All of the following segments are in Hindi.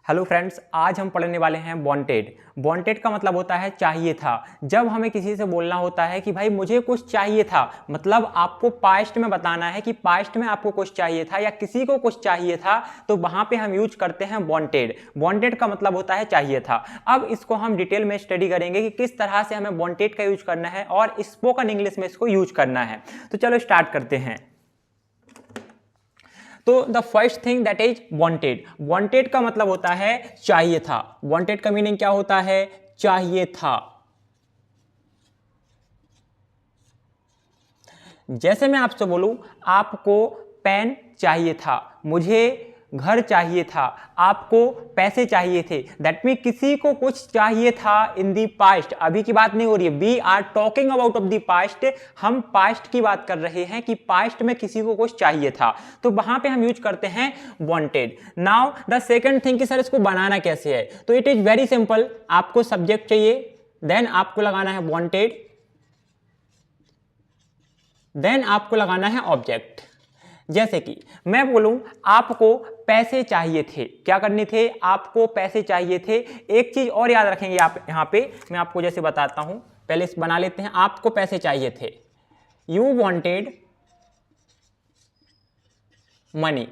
हेलो फ्रेंड्स, आज हम पढ़ने वाले हैं वांटेड। वांटेड का मतलब होता है चाहिए था। जब हमें किसी से बोलना होता है कि भाई मुझे कुछ चाहिए था, मतलब आपको पास्ट में बताना है कि पास्ट में आपको कुछ चाहिए था या किसी को कुछ चाहिए था, तो वहां पे हम यूज करते हैं वांटेड। वांटेड का मतलब होता है चाहिए था। अब इसको हम डिटेल में स्टडी करेंगे कि किस तरह से हमें वांटेड का यूज करना है और स्पोकन इंग्लिश में इसको यूज करना है। तो चलो स्टार्ट करते हैं। तो the first thing that is wanted. Wanted का मतलब होता है चाहिए था। वांटेड का मीनिंग क्या होता है? चाहिए था। जैसे मैं आपसे बोलूं, आपको पेन चाहिए था, मुझे घर चाहिए था, आपको पैसे चाहिए थे। दैट मीन किसी को कुछ चाहिए था इन दी पास्ट। अभी की बात नहीं हो रही है, we are talking about of the past. हम पास्ट की बात कर रहे हैं कि पास्ट में किसी को कुछ चाहिए था, तो वहां पे हम यूज करते हैं wanted. Now the second thing कि सर इसको बनाना कैसे है, तो इट इज वेरी सिंपल। आपको सब्जेक्ट चाहिए, देन आपको लगाना है वांटेड, देन आपको लगाना है ऑब्जेक्ट। जैसे कि मैं बोलूं आपको पैसे चाहिए थे, क्या करने थे? आपको पैसे चाहिए थे। एक चीज और याद रखेंगे आप यहां पे, मैं आपको जैसे बताता हूं, पहले इस बना लेते हैं। आपको पैसे चाहिए थे, यू वांटेड मनी,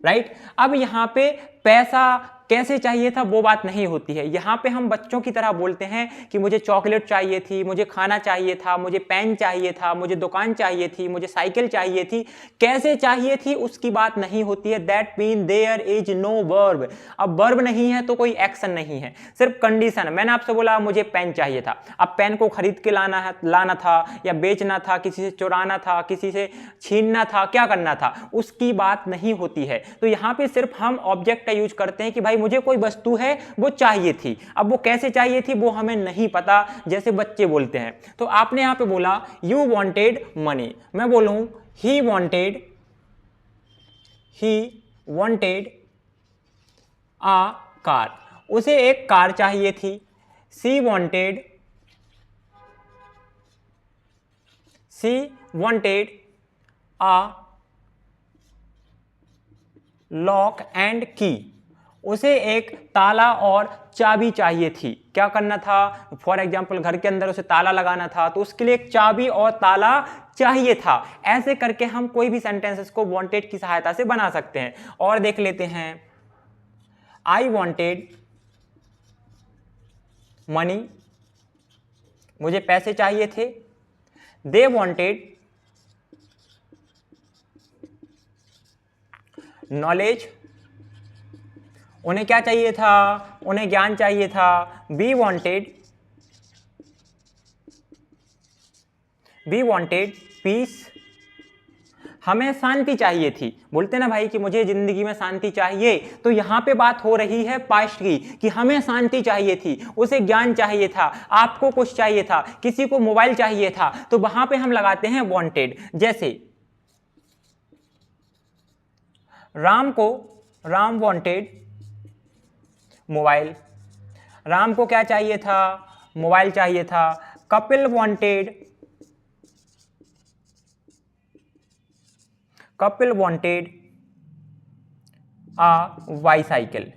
राइट। अब यहां पे पैसा कैसे चाहिए था वो बात नहीं होती है। यहां पे हम बच्चों की तरह बोलते हैं कि मुझे चॉकलेट चाहिए थी, मुझे खाना चाहिए था, मुझे पेन चाहिए था, मुझे दुकान चाहिए थी, मुझे साइकिल चाहिए थी। कैसे चाहिए थी उसकी बात नहीं होती है। That mean there is no verb. अब वर्ब नहीं है तो कोई एक्शन नहीं है, सिर्फ कंडीशन। मैंने आपसे बोला मुझे पेन चाहिए था, अब पेन को खरीद के लाना था या बेचना था, किसी से चुराना था, किसी से छीनना था, क्या करना था, उसकी बात नहीं होती है। तो यहां पे सिर्फ हम ऑब्जेक्ट का यूज करते हैं कि भाई मुझे कोई वस्तु है वो चाहिए थी। अब वो कैसे चाहिए थी वो हमें नहीं पता, जैसे बच्चे बोलते हैं। तो आपने यहां पे बोला यू वांटेड मनी, मैं बोलूं ही वांटेड आ कार, उसे एक कार चाहिए थी। सी वांटेड आ लॉक एंड की, उसे एक ताला और चाबी चाहिए थी। क्या करना था? फॉर एग्जाम्पल घर के अंदर उसे ताला लगाना था, तो उसके लिए एक चाबी और ताला चाहिए था। ऐसे करके हम कोई भी सेंटेंसेस को वांटेड की सहायता से बना सकते हैं। और देख लेते हैं, आई वांटेड मनी, मुझे पैसे चाहिए थे। दे वांटेड नॉलेज, उन्हें क्या चाहिए था? उन्हें ज्ञान चाहिए था। वी वांटेड पीस, हमें शांति चाहिए थी। बोलते ना भाई कि मुझे जिंदगी में शांति चाहिए, तो यहां पे बात हो रही है पास्ट की कि हमें शांति चाहिए थी, उसे ज्ञान चाहिए था, आपको कुछ चाहिए था, किसी को मोबाइल चाहिए था, तो वहां पे हम लगाते हैं वांटेड। जैसे राम वांटेड मोबाइल, राम को क्या चाहिए था? मोबाइल चाहिए था। कपिल वांटेड आ बाईसाइकिल,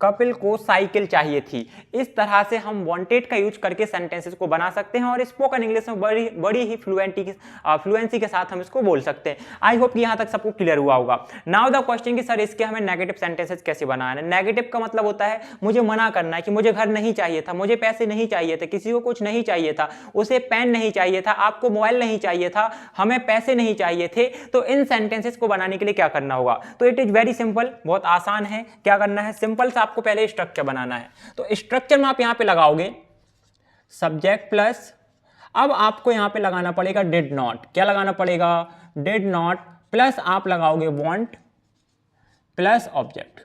कपिल को साइकिल चाहिए थी। इस तरह से हम वांटेड का यूज करके सेंटेंसेस को बना सकते हैं और स्पोकन इंग्लिश में बड़ी ही फ्लुएंसी के साथ हम इसको बोल सकते हैं। आई होप यहां तक सबको क्लियर हुआ होगा। नाउ द क्वेश्चन कि सर इसके हमें नेगेटिव सेंटेंसेस कैसे बनाना है। नेगेटिव का मतलब होता है मुझे मना करना है कि मुझे घर नहीं चाहिए था, मुझे पैसे नहीं चाहिए थे, किसी को कुछ नहीं चाहिए था, उसे पेन नहीं चाहिए था, आपको मोबाइल नहीं चाहिए था, हमें पैसे नहीं चाहिए थे। तो इन सेंटेंसेस को बनाने के लिए क्या करना होगा? तो इट इज वेरी सिंपल, बहुत आसान है। क्या करना है? सिंपल सा आपको पहले स्ट्रक्चर बनाना है। तो स्ट्रक्चर में आप यहां पे लगाओगे सब्जेक्ट प्लस, अब आपको यहां पे लगाना पड़ेगा डिड नॉट। क्या लगाना पड़ेगा? डिड नॉट प्लस आप लगाओगे वांट प्लस ऑब्जेक्ट।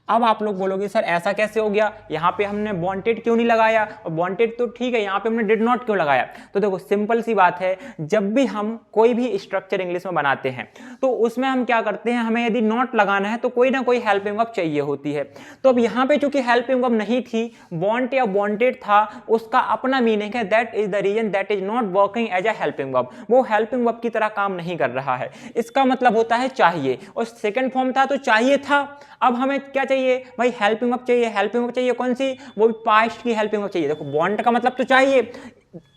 अब आप लोग बोलोगे सर ऐसा कैसे हो गया, यहाँ पे हमने वांटेड क्यों नहीं लगाया, और वांटेड तो ठीक है, यहाँ पे हमने डिड नॉट क्यों लगाया। तो देखो सिंपल सी बात है, जब भी हम कोई भी स्ट्रक्चर इंग्लिश में बनाते हैं तो उसमें हम क्या करते हैं, हमें यदि नॉट लगाना है तो कोई ना कोई हेल्पिंग वर्ब चाहिए होती है। तो अब यहाँ पे चूंकि हेल्पिंग वर्ब नहीं थी, वांट या वांटेड था, उसका अपना मीनिंग है that is the reason that is not working as a helping verb, वो हेल्पिंग वर्ब की तरह काम नहीं कर रहा है। इसका मतलब होता है चाहिए, और सेकंड फॉर्म था तो चाहिए था। अब हमें क्या चाहिए भाई, हेल्पिंग वर्ब चाहिए। हेल्पिंग वर्ब चाहिए कौन सी, वो भी पास्ट की हेल्पिंग वर्ब चाहिए। देखो वांट का मतलब तो चाहिए,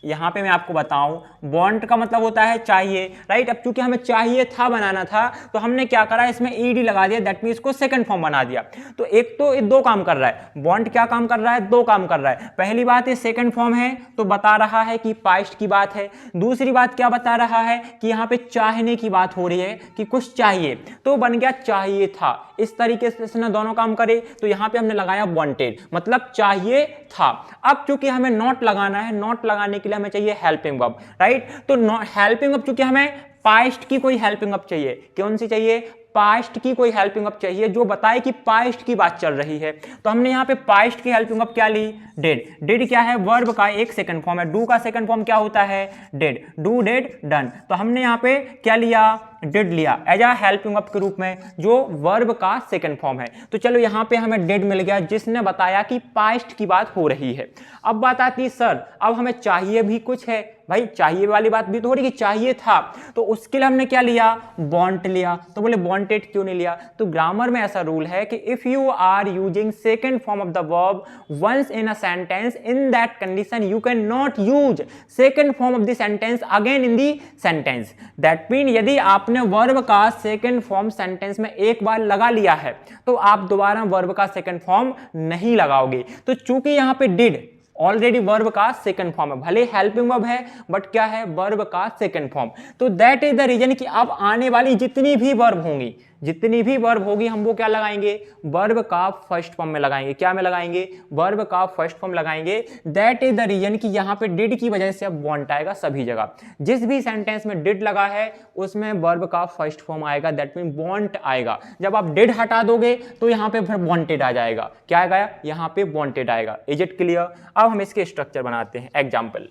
यहां पे मैं आपको बताऊं वांट का मतलब होता है चाहिए, राइट। अब चूंकि हमें चाहिए था बनाना था तो हमने क्या करा, इसमें ईडी लगा दिया, दैट मींस इसको सेकंड फॉर्म बना दिया। तो एक तो ये दो काम कर रहा है, वांट क्या काम कर रहा है, दो काम कर रहा है। पहली बात ये सेकंड फॉर्म है तो बता रहा है कि पास्ट की बात है। दूसरी बात क्या बता रहा है कि यहाँ पे चाहने की बात हो रही है कि कुछ चाहिए, तो बन गया चाहिए था। इस तरीके से इसने दोनों काम करे, तो यहाँ पे हमने लगाया वांटेड, मतलब चाहिए था। अब चूंकि हमें नॉट लगाना है, नॉट लगाने के लिए हमें चाहिए हेल्पिंग वर्ब, राइट। तो हेल्पिंग वर्ब चूंकि हमें पास्ट की कोई हेल्पिंग वर्ब चाहिए, कौन सी चाहिए, पास्ट की कोई हेल्पिंग वर्ब चाहिए जो बताए कि पास्ट की बात चल रही है। तो हमने यहाँ पे पास्ट की हेल्पिंग वर्ब क्या ली, डिड। डिड क्या है, वर्ब का एक सेकंड फॉर्म है। डू का सेकंड फॉर्म क्या होता है, डिड। Do did done. तो हमने यहाँ पे क्या लिया, डिड लिया एज अ हेल्पिंग वर्ब के रूप में, जो वर्ब का सेकंड फॉर्म है। तो चलो यहाँ पे हमें डिड मिल गया जिसने बताया कि पास्ट की बात हो रही है। अब बात आती है सर अब हमें चाहिए भी कुछ है, भाई चाहिए वाली बात भी तो हो रही कि चाहिए था, तो उसके लिए हमने क्या लिया, वांट लिया। तो बोले वांटेड क्यों नहीं लिया, तो ग्रामर में ऐसा रूल है कि if you are using second form of the verb once in a sentence, in that condition you can not use second form of the sentence again in the sentence. That mean यदि आपने वर्ब का सेकंड फॉर्म सेंटेंस में एक बार लगा लिया है तो आप दोबारा वर्ब का सेकंड फॉर्म नहीं लगाओगे। तो चूंकि यहां पे डिड ऑलरेडी वर्ब का सेकंड फॉर्म है, भले हेल्पिंग वर्ब है बट क्या है, वर्ब का सेकंड फॉर्म। तो दैट इज द रीजन कि अब आने वाली जितनी भी वर्ब होंगी, जितनी भी वर्ब होगी हम वो क्या लगाएंगे, वर्ब का फर्स्ट फॉर्म में लगाएंगे। क्या में लगाएंगे, वर्ब का फर्स्ट फॉर्म लगाएंगे। दैट इज द रीजन कि यहां पे डिड की वजह से अब वांट आएगा सभी जगह। जिस भी सेंटेंस में डिड लगा है उसमें वर्ब का फर्स्ट फॉर्म आएगा, दैट मीन वांट आएगा। जब आप डिड हटा दोगे तो यहां पे फिर वांटेड आ जाएगा। क्या आएगा, यहां पे वांटेड आएगा। Is it clear. अब हम इसके स्ट्रक्चर बनाते हैं। एग्जाम्पल,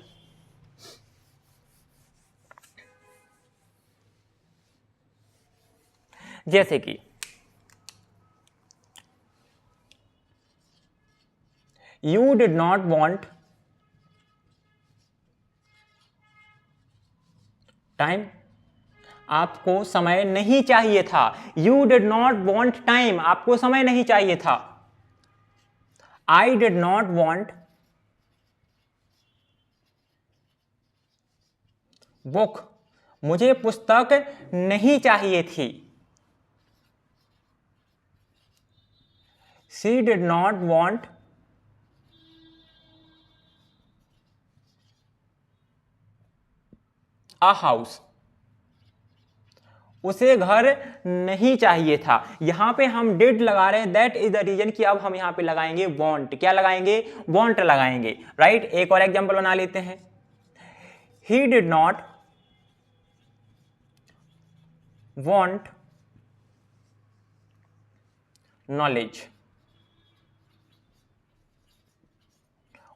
जैसे कि you did not want time, आपको समय नहीं चाहिए था। You did not want time, आपको समय नहीं चाहिए था। I did not want book, मुझे पुस्तक नहीं चाहिए थी। She did not want a house, उसे घर नहीं चाहिए था। यहां पे हम डिड लगा रहे हैं, दैट इज द रीजन कि अब हम यहां पे लगाएंगे वांट। क्या लगाएंगे, वांट लगाएंगे, राइट। एक और एग्जांपल बना लेते हैं। He did not want knowledge,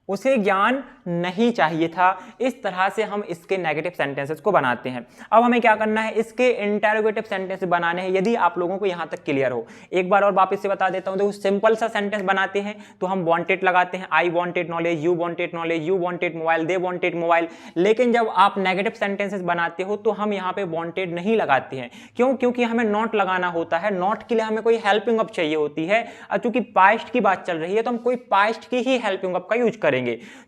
उसे ज्ञान नहीं चाहिए था। इस तरह से हम इसके नेगेटिव सेंटेंसेस को बनाते हैं। अब हमें क्या करना है, इसके इंटरोगेटिव सेंटेंस बनाने हैं। यदि आप लोगों को यहां तक क्लियर हो, एक बार और वापस से बता देता हूं। देखो सिंपल सा सेंटेंस बनाते हैं तो हम वांटेड लगाते हैं, I wanted knowledge, you wanted knowledge, you wanted mobile, they wanted mobile. लेकिन जब आप नेगेटिव सेंटेंसेस बनाते हो तो हम यहां पे वांटेड नहीं लगाते हैं। क्यों, क्योंकि हमें नॉट लगाना होता है। नॉट के लिए हमें कोई हेल्पिंग वर्ब चाहिए होती है, और चूंकि पास्ट की बात चल रही है तो हम कोई पास्ट की ही हेल्पिंग वर्ब का यूज करेंगे।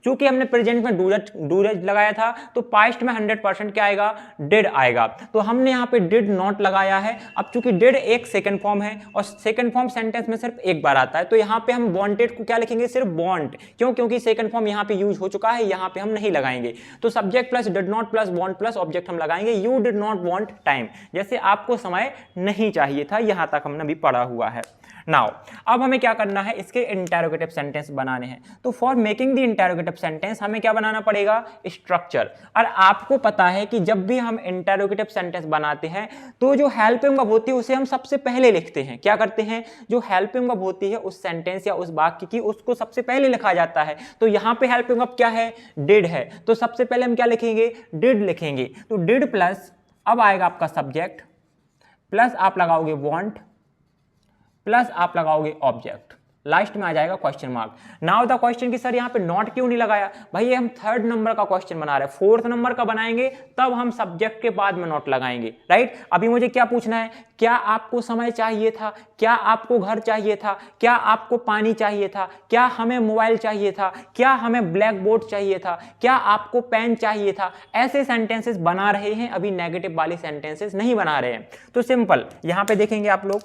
चूंकि हमने प्रेजेंट में डूज लगाया था तो पास्ट में 100% क्या आएगा, डिड आएगा। तो हमने यहां पे डिड नॉट लगाया है। अब चूंकि डिड एक सेकंड फॉर्म है और सेकंड फॉर्म सेंटेंस में सिर्फ एक बार आता है, तो यहां पे हम वांटेड को क्या लिखेंगे, सिर्फ वांट। क्यों, क्योंकि सेकंड फॉर्म यहां पे यूज हो चुका है, यहां पे हम नहीं लगाएंगे। तो subject plus did not plus want plus object हम लगाएंगे। You did not want time, जैसे आपको समय नहीं चाहिए था। यहां तक हमने भी पढ़ा हुआ है। नाउ अब हमें क्या करना है, इसके इंटरोगेटिव सेंटेंस बनाने हैं। तो for making the the interrogative sentence हमें क्या बनाना पड़ेगा, स्ट्रक्चर। और आपको पता है कि जब भी हम इंटेरोगेटिव सेंटेंस बनाते हैं तो जो हेल्पिंग वर्ब होती है उसे हम सबसे पहले लिखते हैं। क्या करते हैं, जो हेल्पिंग वर्ब होती है उस सेंटेंस या उस वाक्य की, उसको सबसे पहले लिखा जाता है। तो यहां पे हेल्पिंग वर्ब क्या है, डिड है, तो सबसे पहले हम क्या लिखेंगे, डिड लिखेंगे। तो डिड प्लस अब आएगा आपका सब्जेक्ट, प्लस आप लगाओगे वांट, प्लस आप लगाओगे ऑब्जेक्ट, लास्ट में आ जाएगा question mark. Now the question कि सर यहाँ पे नॉट क्यों नहीं लगाया, भाई ये हम 3rd नंबर का क्वेश्चन बना रहे हैं, 4th नंबर का बनाएंगे तब हम सब्जेक्ट के बाद में नॉट लगाएंगे, राइट। अभी मुझे क्या पूछना है, क्या आपको समय चाहिए था, क्या आपको घर चाहिए था, क्या आपको पानी चाहिए था, क्या हमें मोबाइल चाहिए था, क्या हमें ब्लैक बोर्ड चाहिए था, क्या आपको पेन चाहिए था। ऐसे सेंटेंसेस बना रहे हैं, अभी नेगेटिव वाली सेंटेंसेस नहीं बना रहे हैं। तो सिंपल यहां पे देखेंगे आप लोग,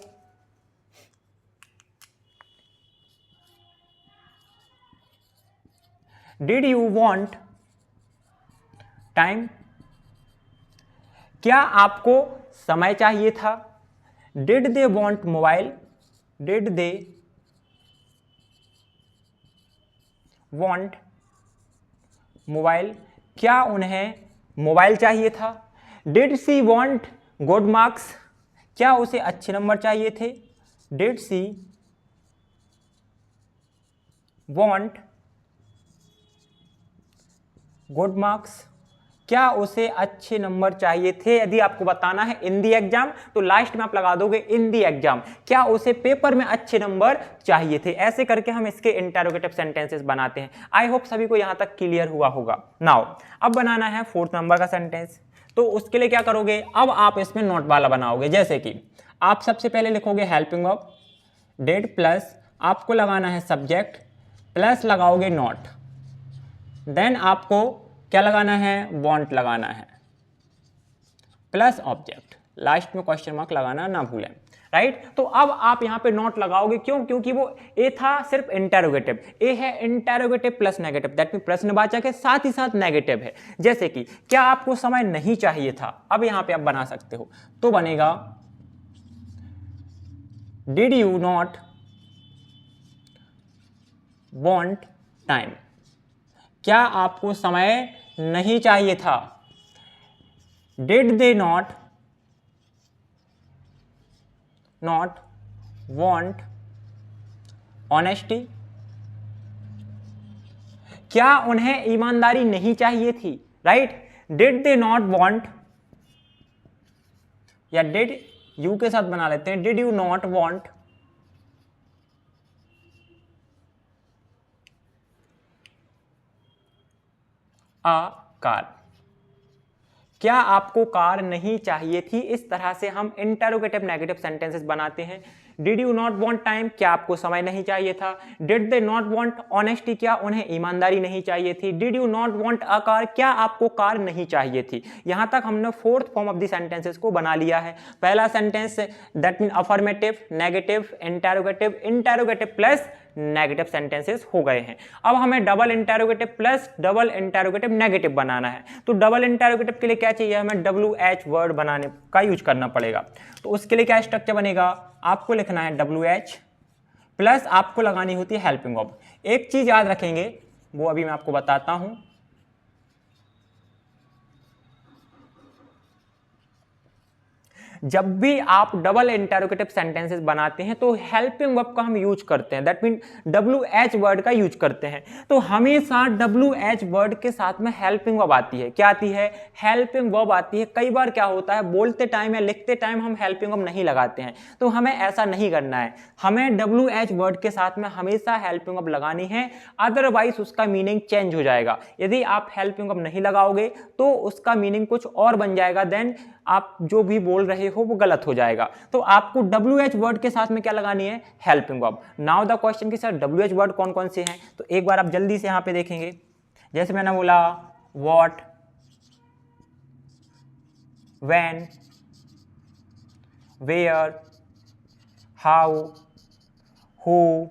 डिड यू वॉन्ट टाइम, क्या आपको समय चाहिए था। Did they want mobile, did they want mobile, क्या उन्हें मोबाइल चाहिए था। Did she want good marks, क्या उसे अच्छे नंबर चाहिए थे। Did she want good marks, क्या उसे अच्छे नंबर चाहिए थे। यदि आपको बताना है इन दी एग्जाम तो लास्ट में आप लगा दोगे इन दी एग्जाम, क्या उसे पेपर में अच्छे नंबर चाहिए थे। ऐसे करके हम इसके इंटेरोगेटिव सेंटेंसेस बनाते हैं। आई होप सभी को यहां तक क्लियर हुआ होगा। नाउ अब बनाना है 4th नंबर का सेंटेंस, तो उसके लिए क्या करोगे, अब आप इसमें नोट वाला बनाओगे। जैसे कि आप सबसे पहले लिखोगे हेल्पिंग वर्ब, डिड प्लस आपको लगाना है सब्जेक्ट, प्लस लगाओगे नॉट, देन आपको क्या लगाना है, वांट लगाना है, प्लस ऑब्जेक्ट, लास्ट में क्वेश्चन मार्क लगाना ना भूलें, राइट। तो अब आप यहां पे नॉट लगाओगे, क्यों, क्योंकि वो ए था सिर्फ इंटेरोगेटिव, ए है interrogative plus negative, that mean प्रश्नवाचक है साथ ही साथ नेगेटिव है। जैसे कि क्या आपको समय नहीं चाहिए था, अब यहां पे आप बना सकते हो, तो बनेगा did you not want time, क्या आपको समय नहीं चाहिए था। Did they not want honesty, क्या उन्हें ईमानदारी नहीं चाहिए थी, right. Did they not want, या डिड यू के साथ बना लेते हैं, did you not want a car, क्या आपको कार नहीं चाहिए थी। इस तरह से हम इंटरोगेटिव नेगेटिव सेंटेंसेस बनाते हैं। Did you not want time, क्या आपको समय नहीं चाहिए था। Did they not want honesty, क्या उन्हें ईमानदारी नहीं चाहिए थी। Did you not want a car, क्या आपको कार नहीं चाहिए थी। यहां तक हमने 4th form of the sentences को बना लिया है। पहला sentence that mean affirmative, negative, interrogative, interrogative plus negative sentences हो गए हैं। अब हमें double interrogative plus double interrogative negative बनाना है। तो डबल इंटरोगेटिव के लिए क्या चाहिए, हमें WH वर्ड बनाने का यूज करना पड़ेगा। तो उसके लिए क्या स्ट्रक्चर बनेगा, आपको लिखना है WH प्लस आपको लगानी होती है हेल्पिंग वर्ब। एक चीज याद रखेंगे, वो अभी मैं आपको बताता हूं। जब भी आप डबल इंटरोगेटिव सेंटेंसेस बनाते हैं तो हेल्पिंग वर्ब का हम यूज करते हैं, दैट मीन WH वर्ड का यूज करते हैं। तो हमेशा WH वर्ड के साथ में हेल्पिंग वर्ब आती है। क्या आती है, हेल्पिंग वर्ब आती है। कई बार क्या होता है, बोलते टाइम या लिखते टाइम हम हेल्पिंग वर्ब नहीं लगाते हैं, तो हमें ऐसा नहीं करना है। हमें WH वर्ड के साथ में हमेशा हेल्पिंग वर्ब लगानी है, अदरवाइज उसका मीनिंग चेंज हो जाएगा। यदि आप हेल्पिंग वर्ब नहीं लगाओगे तो उसका मीनिंग कुछ और बन जाएगा, देन आप जो भी बोल रहे हो वो गलत हो जाएगा। तो आपको WH वर्ड के साथ में क्या लगानी है, helping verb. Now the question कि सर WH वर्ड कौन कौन से हैं, तो एक बार आप जल्दी से यहां पे देखेंगे। जैसे मैंने बोला what, when, where, how, who,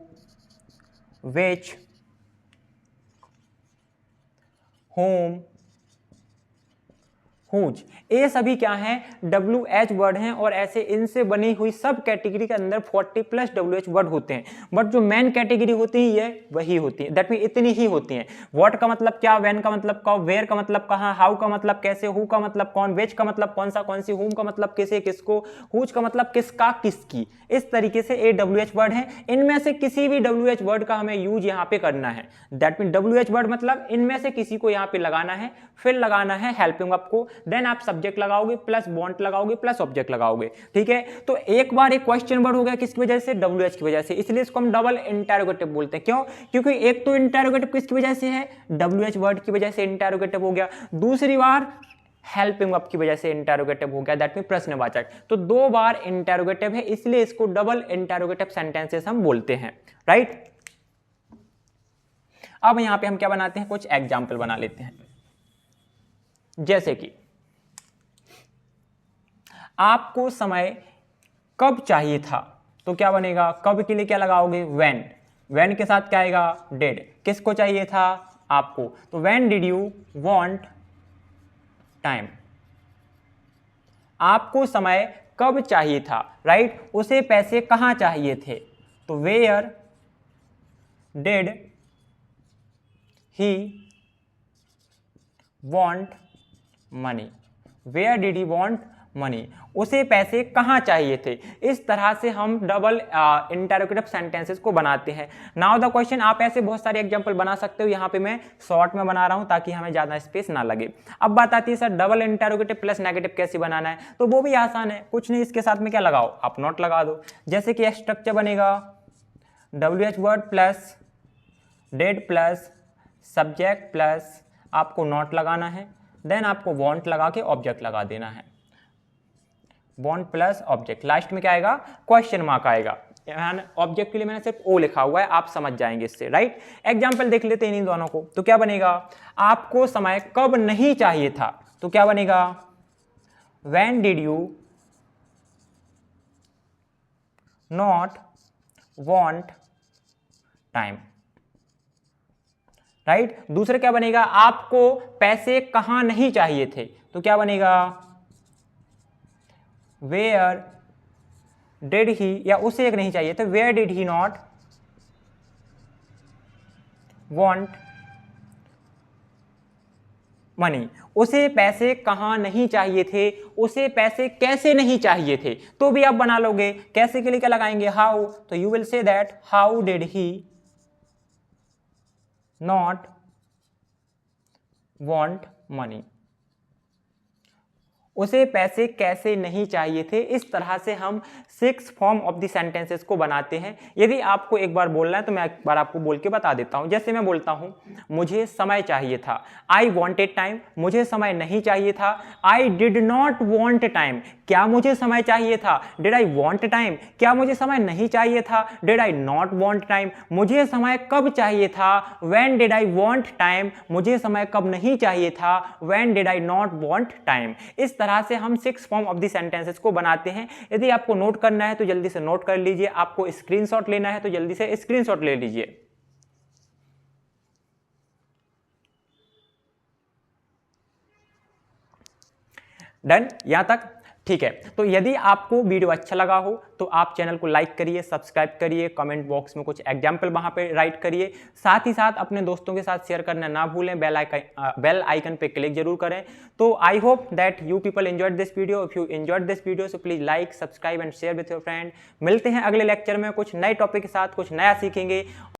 which, whom, whose. ये सभी क्या हैं, WH वर्ड हैं और ऐसे इनसे बनी हुई सब कैटेगरी के अंदर 40+ WH वर्ड होते हैं, बट जो मेन कैटेगरी होती है ये वही होती है, दैट मीन इतनी ही होती हैं। व्हाट का मतलब क्या, व्हेन का मतलब कब, वेयर का मतलब कहाँ, हाउ का मतलब कैसे, हु का मतलब कौन, व्हिच का मतलब कौन सा कौन सी, हुम का मतलब किसे किसको, हुज का मतलब किसका किसकी। इस तरीके से ये WH वर्ड है। इनमें से किसी भी WH वर्ड का हमें यूज यहाँ पे करना है, दैट मीन WH वर्ड मतलब इनमें से किसी को यहाँ पे लगाना है, फिर लगाना है हेल्पिंग वर्ब को, देन आप सब्जेक्ट लगाओगे प्लस वांट लगाओगे प्लस ऑब्जेक्ट लगाओगे, ठीक है। तो एक बार एक क्वेश्चन वर्ड हो गया किसकी वजह से, WH की वजह से, इसलिए इसको हम डबल इंटरोगेटिव बोलते हैं। क्यों, क्योंकि एक तो इंटरोगेटिव किसकी वजह से है, WH वर्ड की वजह से इंटरोगेटिव हो गया, दूसरी बार हेल्पिंग वर्ब की वजह से इंटरोगेटिव हो गया, दैट मीन प्रश्नवाचक। तो 2 बार इंटरोगेटिव है, इसलिए इसको डबल इंटरोगेटिव सेंटेंसेस हम बोलते हैं, राइट। अब यहां पे हम क्या बनाते हैं, कुछ एग्जाम्पल बना लेते हैं। जैसे कि आपको समय कब चाहिए था, तो क्या बनेगा, कब के लिए क्या लगाओगे, व्हेन, व्हेन के साथ क्या आएगा, डिड, किसको चाहिए था, आपको, तो when did you want time, आपको समय कब चाहिए था, राइट, उसे पैसे कहां चाहिए थे, तो where did he want money, where did he want money, उसे पैसे कहां चाहिए थे। इस तरह से हम डबल इंटरोगेटिव सेंटेंसेस को बनाते हैं। नाउ द क्वेश्चन, आप ऐसे बहुत सारे एग्जांपल बना सकते हो, यहां पे मैं शॉर्ट में बना रहा हूं ताकि हमें ज्यादा स्पेस ना लगे। अब बात आती है sir double interrogative plus negative कैसे बनाना है, तो वो भी आसान है, कुछ नहीं, इसके साथ में क्या लगाओ, आप नॉट लगा दो। जैसे कि स्ट्रक्चर बनेगा WH word plus did plus subject plus आपको नॉट लगाना है, देन आपको वांट लगा के ऑब्जेक्ट लगा देना है, वांट प्लस ऑब्जेक्ट, लास्ट में क्या आएगा, क्वेश्चन मार्क आएगा। ऑब्जेक्ट के लिए मैंने सिर्फ ओ लिखा हुआ है, आप समझ जाएंगे इससे, राइट। एग्जाम्पल देख लेते हैं इन दोनों को, तो क्या बनेगा, आपको समय कब नहीं चाहिए था, तो क्या बनेगा, when did you not want time, right. दूसरा क्या बनेगा, आपको पैसे कहां नहीं चाहिए थे, तो क्या बनेगा, वेयर डिड ही, या उसे एक नहीं चाहिए थे, where did he not want money, उसे पैसे कहां नहीं चाहिए थे, उसे पैसे कैसे नहीं चाहिए थे, तो भी आप बना लोगे। कैसे के लिए क्या लगाएंगे, हाउ, तो you will say that how did he not want money, उसे पैसे कैसे नहीं चाहिए थे। इस तरह से हम 6 फॉर्म ऑफ द सेंटेंसेस को बनाते हैं। यदि आपको एक बार बोलना है तो मैं एक बार आपको बोल के बता देता हूं। जैसे मैं बोलता हूं, मुझे समय चाहिए था, आई वॉन्टेड टाइम, मुझे समय नहीं चाहिए था, I did not want time, क्या मुझे समय चाहिए था, डिड आई वॉन्ट टाइम, क्या मुझे समय नहीं चाहिए था, did I not want time, मुझे समय कब चाहिए था, when did I want time, मुझे समय कब नहीं चाहिए था, when did I not want time. इस तरह से हम 6 फॉर्म ऑफ द सेंटेंसेस को बनाते हैं। यदि आपको नोट करना है तो जल्दी से नोट कर लीजिए, आपको स्क्रीनशॉट लेना है तो जल्दी से स्क्रीनशॉट ले लीजिए। डन, यहां तक ठीक है। तो यदि आपको वीडियो अच्छा लगा हो तो आप चैनल को लाइक करिए, सब्सक्राइब करिए, कमेंट बॉक्स में कुछ एग्जाम्पल वहां पे राइट करिए, साथ ही साथ अपने दोस्तों के साथ शेयर करना ना भूलें, बेल आइकन पे क्लिक जरूर करें। तो I hope that you people enjoyed this video. If you enjoyed this video so please like, subscribe and share with your friend. मिलते हैं अगले लेक्चर में कुछ नए टॉपिक के साथ, कुछ नया सीखेंगे।